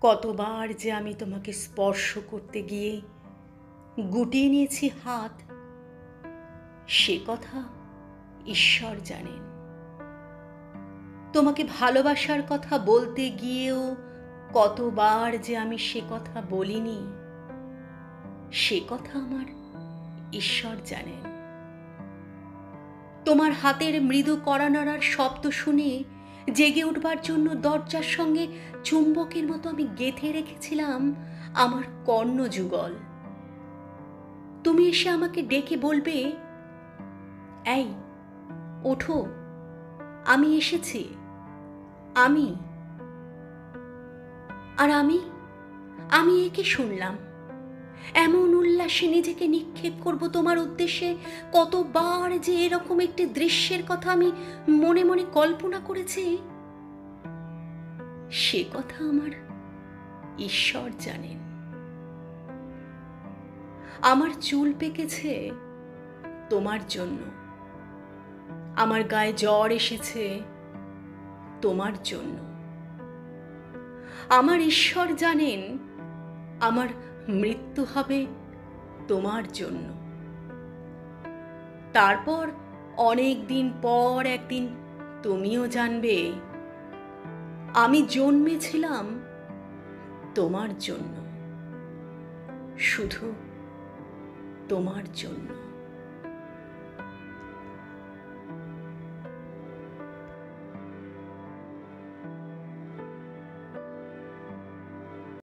কতবার যে আমি তোমাকে স্পর্শ করতে গিয়ে গুটিয়ে নিয়েছি হাত, সে কথা ঈশ্বর জানেন। তোমাকে ভালোবাসার কথা বলতে গিয়েও কতবার যে আমি সে কথা বলিনি, সে কথা আমার ঈশ্বর জানেন। তোমার হাতের মৃদু কড়া নাড়ার শব্দ শুনে জেগে উঠবার জন্য দরজার সঙ্গে চুম্বকের মতো আমি গেঁথে রেখেছিলাম আমার কর্ণযুগল। তুমি এসে আমাকে ডেকে বলবে, এই ওঠো, আমি এসেছি, আমি। আর আমি একে শুনলাম। এমন উল্লাসে নিজেকে নিক্ষেপ করব তোমার উদ্দেশ্যে, কতবার যে এরকম একটি দৃশ্যের কথা আমি মনে মনে কল্পনা করেছি, সে কথা আমার ঈশ্বর জানেন। আমার চুল পেকেছে তোমার জন্য, আমার গায়ে জ্বর এসেছে তোমার জন্য। আমার ঈশ্বর জানেন আমার মৃত্যু হবে তোমার জন্য। তারপর অনেক দিন পর একদিন তুমিও জানবে আমি জন্মেছিলাম তোমার জন্য, শুধু তোমার জন্য।